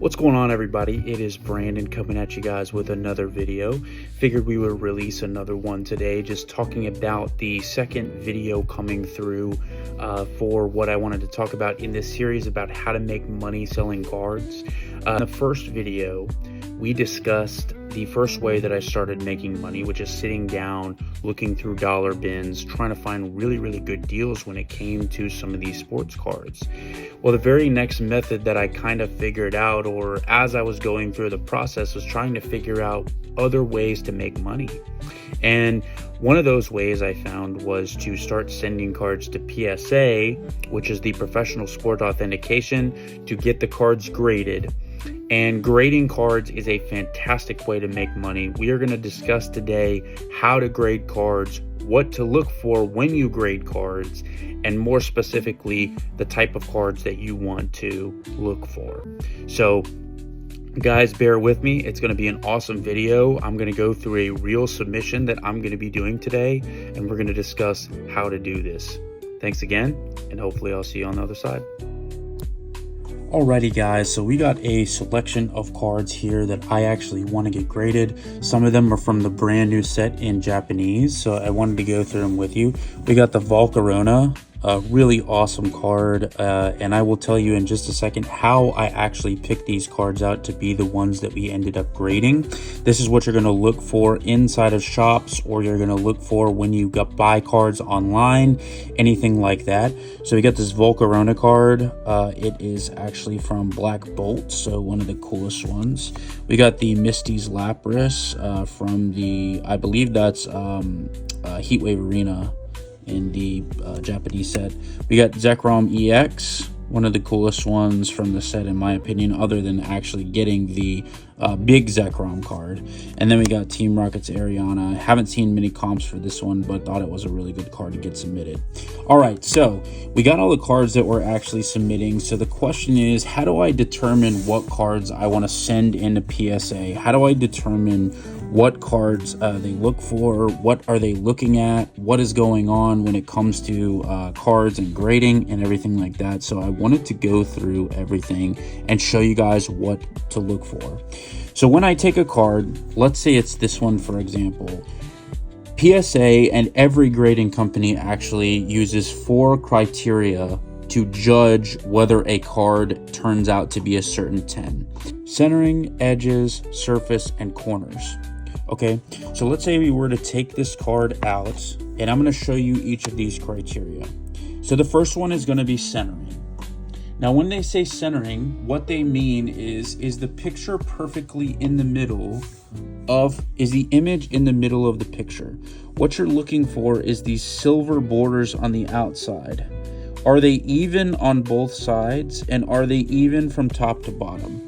What's going on, everybody? It is Brandon coming at you guys with another video. Figured we would release another one today, just talking about the second video coming through for what I wanted to talk about in this series about how to make money selling cards. In the first video, we discussed the first way that I started making money, which is sitting down, looking through dollar bins, trying to find really good deals when it came to some of these sports cards. Well, the very next method that I kind of figured out, or as I was going through the process, was trying to figure out other ways to make money. And one of those ways I found was to start sending cards to PSA, which is the Professional Sport Authentication, to get the cards graded. And grading cards is a fantastic way to make money. We are going to discuss today how to grade cards, what to look for when you grade cards, and more specifically, the type of cards that you want to look for. So guys, bear with me. It's going to be an awesome video. I'm going to go through a real submission that I'm going to be doing today, and we're going to discuss how to do this. Thanks again, and hopefully I'll see you on the other side. Alrighty guys, so we got a selection of cards here that I actually want to get graded. Some of them are from the brand new set in Japanese, so I wanted to go through them with you. We got the Volcarona, a really awesome card, and I will tell you in just a second how I actually picked these cards out to be the ones that we ended up grading. This is what you're going to look for inside of shops, or you're going to look for when you buy cards online, anything like that. So we got this Volcarona card. It is actually from Black Bolt, so one of the coolest ones. We got the Misty's Lapras from the, I believe that's Heatwave Arena in the Japanese set. We got Zekrom EX, one of the coolest ones from the set in my opinion, other than actually getting the big Zekrom card. And then we got Team Rocket's Ariana. I haven't seen many comps for this one, but thought it was a really good card to get submitted. All right, so we got all the cards that we're actually submitting. So the question is, how do I determine what cards I want to send into PSA? How do I determine what cards they look for? What are they looking at? What is going on when it comes to cards and grading and everything like that? So I wanted to go through everything and show you guys what to look for. So when I take a card, let's say it's this one, for example, PSA and every grading company actually uses 4 criteria to judge whether a card turns out to be a certain 10. Centering, edges, surface, and corners. Okay, so let's say we were to take this card out, and I'm going to show you each of these criteria. So the first one is going to be centering. Now, when they say centering, what they mean is the picture perfectly in the middle of, is the image in the middle of the picture? What you're looking for is these silver borders on the outside. Are they even on both sides, and are they even from top to bottom?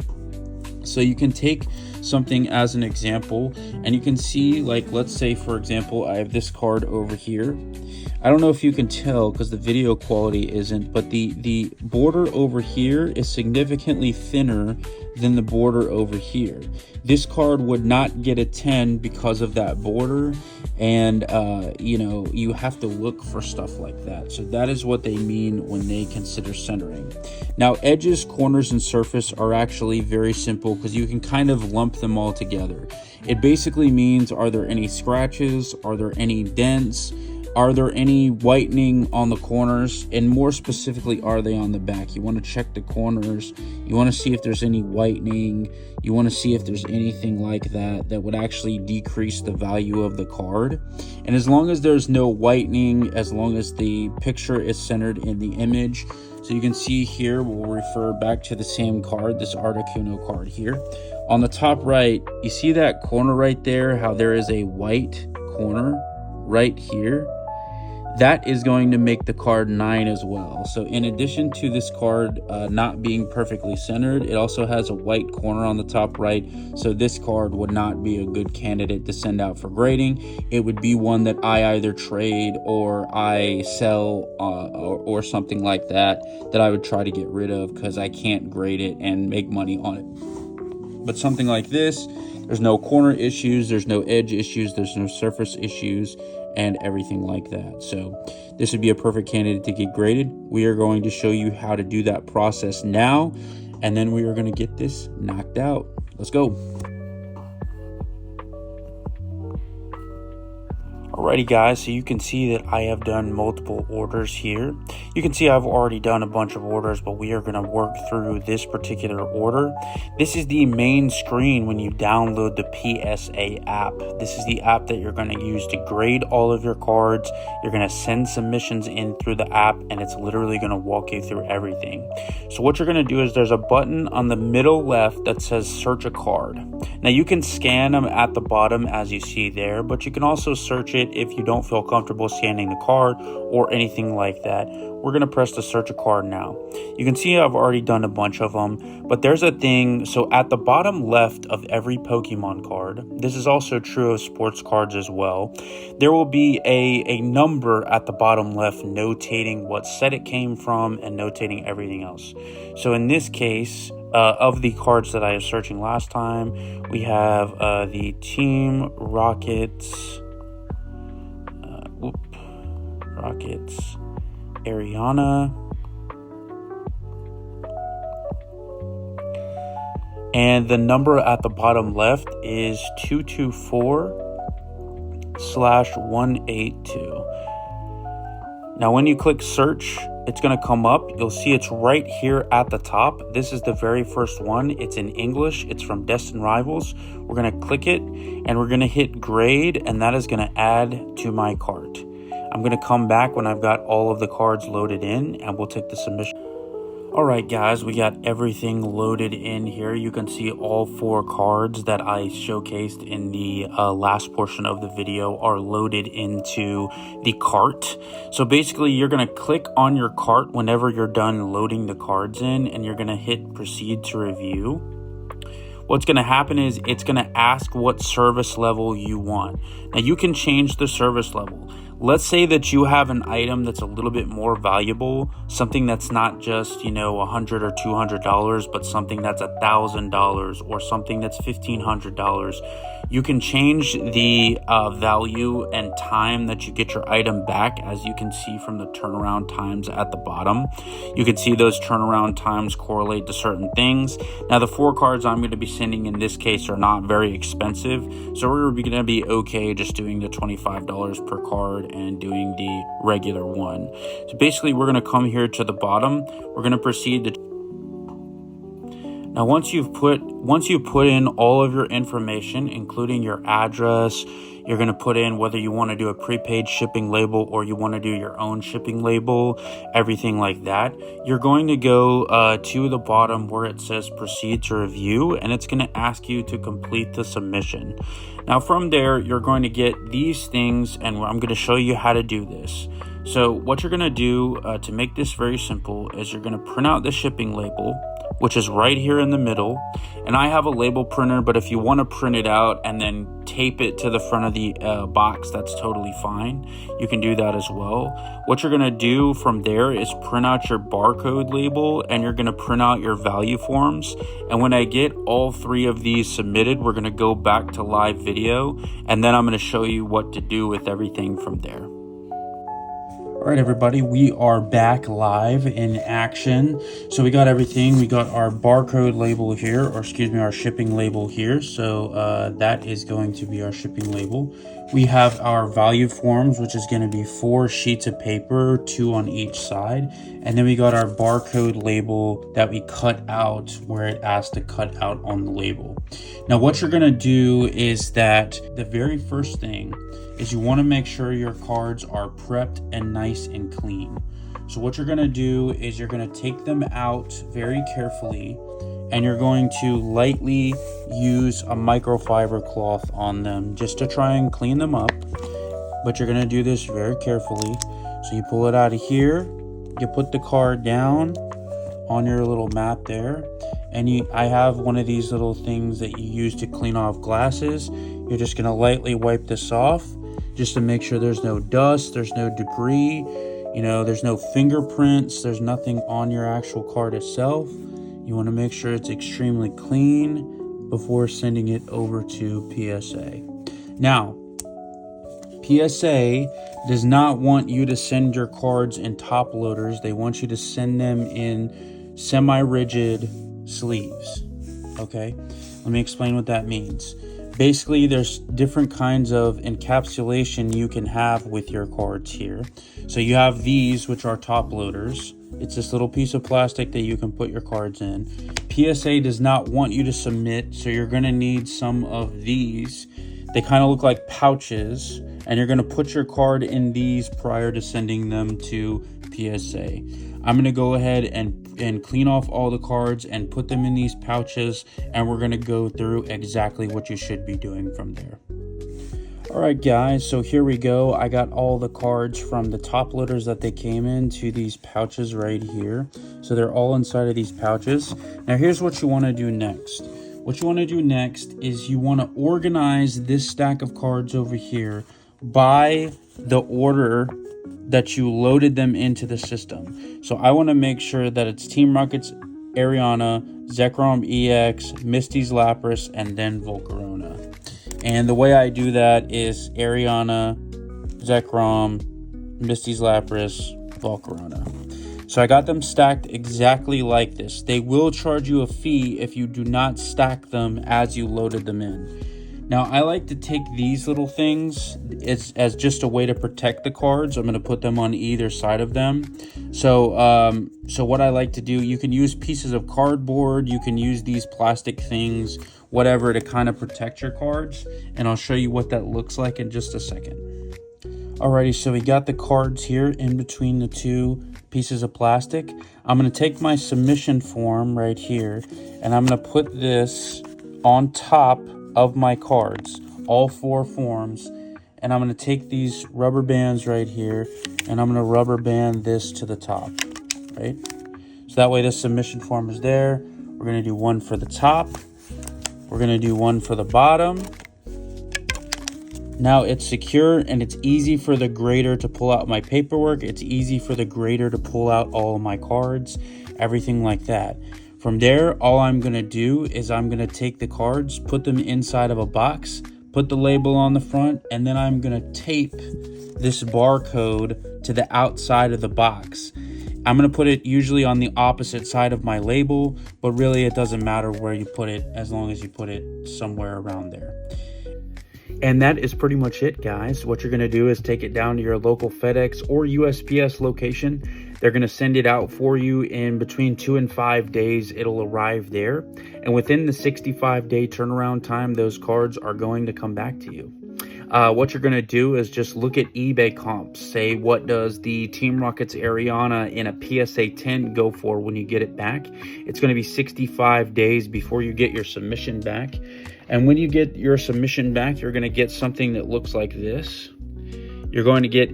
So you can take something as an example, and you can see, like, let's say for example I have this card over here. I don't know if you can tell because the video quality isn't, but the border over here is significantly thinner than the border over here. This card would not get a 10 because of that border, and you know, you have to look for stuff like that. So that is what they mean when they consider centering. Now, edges, corners, and surface are actually very simple because you can kind of lump them all together. It basically means, are there any scratches? Are there any dents? Are there any whitening on the corners? And more specifically, are they on the back? You want to check the corners. You want to see if there's any whitening. You want to see if there's anything like that that would actually decrease the value of the card. And as long as there's no whitening, as long as the picture is centered in the image. So you can see here, we'll refer back to the same card, this Articuno card here. On the top right, you see that corner right there, how there is a white corner right here? That is going to make the card 9 as well. So in addition to this card not being perfectly centered, it also has a white corner on the top right. So this card would not be a good candidate to send out for grading. It would be one that I either trade or I sell or something like that I would try to get rid of because I can't grade it and make money on it. But something like this, there's no corner issues, there's no edge issues, there's no surface issues, and everything like that. So this would be a perfect candidate to get graded. We are going to show you how to do that process now. and then we are going to get this knocked out. Let's go. Alrighty guys, so you can see that I have done multiple orders here. You can see I've already done a bunch of orders, but we are going to work through this particular order. This is the main screen when you download the PSA app. This is the app that you're going to use to grade all of your cards. You're going to send submissions in through the app, and it's literally going to walk you through everything. So what you're going to do is there's a button on the middle left that says search a card. Now you can scan them at the bottom as you see there, but you can also search it if you don't feel comfortable scanning the card or anything like that. We're going to press the search a card now. You can see I've already done a bunch of them, but there's a thing. So at the bottom left of every Pokemon card, this is also true of sports cards as well, there will be a number at the bottom left notating what set it came from and notating everything else. So in this case, of the cards that I was searching last time, we have the Team Rockets, Ariana, and the number at the bottom left is 224/182. Now when you click search, it's going to come up. You'll see it's right here at the top. This is the very first one. It's in English. It's from Destin Rivals. We're going to click it and we're going to hit grade, and that is going to add to my cart. I'm going to come back when I've got all of the cards loaded in, and we'll take the submission. Alright guys, we got everything loaded in here. You can see all 4 cards that I showcased in the last portion of the video are loaded into the cart. So basically you're going to click on your cart whenever you're done loading the cards in, and you're going to hit proceed to review. What's going to happen is it's going to ask what service level you want. Now you can change the service level. Let's say that you have an item that's a little bit more valuable, something that's not just, $100 or $200, but something that's $1,000 or something that's $1,500. You can change the value and time that you get your item back, as you can see from the turnaround times at the bottom. You can see those turnaround times correlate to certain things. Now the 4 cards I'm going to be sending in this case are not very expensive, so we're going to be okay just doing the $25 per card and doing the regular one. So basically we're going to come here to the bottom. We're going to proceed to now once you put in all of your information, including your address, you're going to put in whether you want to do a prepaid shipping label or you want to do your own shipping label, everything like that. You're going to go to the bottom where it says proceed to review, and it's going to ask you to complete the submission. Now from there, you're going to get these things, and I'm going to show you how to do this. So what you're going to do to make this very simple is you're going to print out the shipping label, which is right here in the middle. And I have a label printer, but if you want to print it out and then tape it to the front of the box, that's totally fine. You can do that as well. What you're going to do from there is print out your barcode label, and you're going to print out your value forms. And when I get all 3 of these submitted, we're going to go back to live video, and then I'm going to show you what to do with everything from there. All right, everybody, we are back live in action. So we got everything. We got our barcode label here, or excuse me, our shipping label here. So that is going to be our shipping label. We have our value forms, which is going to be 4 sheets of paper, 2 on each side. And then we got our barcode label that we cut out where it asks to cut out on the label. Now, what you're going to do is that the very first thing is you want to make sure your cards are prepped and nice and clean. So what you're going to do is you're going to take them out very carefully, and you're going to lightly use a microfiber cloth on them just to try and clean them up. But you're going to do this very carefully. So you pull it out of here, you put the card down on your little mat there, and I have one of these little things that you use to clean off glasses. You're just going to lightly wipe this off just to make sure there's no dust, there's no debris, there's no fingerprints, there's nothing on your actual card itself. You want to make sure it's extremely clean before sending it over to PSA. Now, PSA does not want you to send your cards in top loaders. They want you to send them in semi-rigid sleeves. Okay, let me explain what that means. Basically, there's different kinds of encapsulation you can have with your cards here. So you have these, which are top loaders. It's this little piece of plastic that you can put your cards in. PSA does not want you to submit, so you're going to need some of these. They kind of look like pouches, and you're going to put your card in these prior to sending them to PSA. I'm going to go ahead and clean off all the cards and put them in these pouches, and we're going to go through exactly what you should be doing from there. All right, guys, so here we go. I got all the cards from the top loaders that they came in to these pouches right here. So they're all inside of these pouches. Now, here's what you want to do next. What you want to do next is you want to organize this stack of cards over here by the order that you loaded them into the system. So I want to make sure that it's Team Rocket's Ariana, Zekrom EX, Misty's Lapras, and then Volcarona. And the way I do that is Ariana, Zekrom, Misty's Lapras, Volcarona. So I got them stacked exactly like this. They will charge you a fee if you do not stack them as you loaded them in. Now, I like to take these little things as just a way to protect the cards. I'm going to put them on either side of them. So what I like to do, you can use pieces of cardboard, you can use these plastic things, whatever, to kind of protect your cards. And I'll show you what that looks like in just a second. Alrighty, so we got the cards here in between the two pieces of plastic. I'm going to take my submission form right here, and I'm going to put this on top of my cards, all 4 forms, and I'm going to take these rubber bands right here, and I'm going to rubber band this to the top, right? So that way this submission form is there. We're going to do one for the top. We're going to do one for the bottom. Now it's secure, and it's easy for the grader to pull out my paperwork. It's easy for the grader to pull out all of my cards, everything like that. From there, all I'm going to do is I'm going to take the cards, put them inside of a box, put the label on the front, and then I'm going to tape this barcode to the outside of the box. I'm going to put it usually on the opposite side of my label, but really it doesn't matter where you put it as long as you put it somewhere around there. And that is pretty much it, guys. What you're going to do is take it down to your local FedEx or USPS location. They're going to send it out for you in between 2 and 5 days. It'll arrive there. And within the 65-day turnaround time, those cards are going to come back to you. What you're going to do is just look at eBay comps. Say, what does the Team Rocket's Ariana in a PSA 10 go for when you get it back? It's going to be 65 days before you get your submission back. And when you get your submission back, you're going to get something that looks like this. You're going to get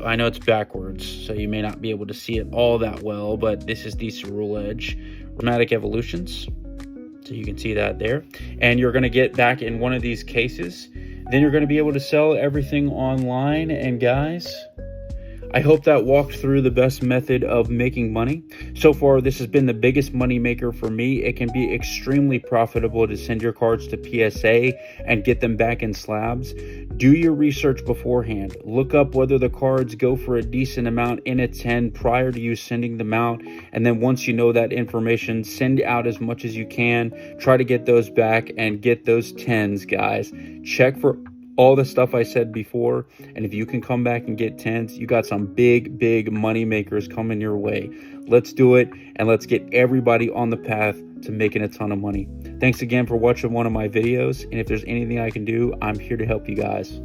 I know it's backwards, so you may not be able to see it all that well, but this is the Cerule Edge Chromatic Evolutions. So you can see that there. And you're going to get back in one of these cases. Then you're going to be able to sell everything online. And guys, I hope that walked through the best method of making money. So far, this has been the biggest money maker for me. It can be extremely profitable to send your cards to PSA and get them back in slabs. Do your research beforehand. Look up whether the cards go for a decent amount in a 10 prior to you sending them out. And then once you know that information, send out as much as you can. Try to get those back and get those 10s, guys. Check for all the stuff I said before, and if you can come back and get 10s, you got some big money makers coming your way. Let's do it, and let's get everybody on the path to making a ton of money. Thanks again for watching one of my videos, and if there's anything I can do, I'm here to help you guys.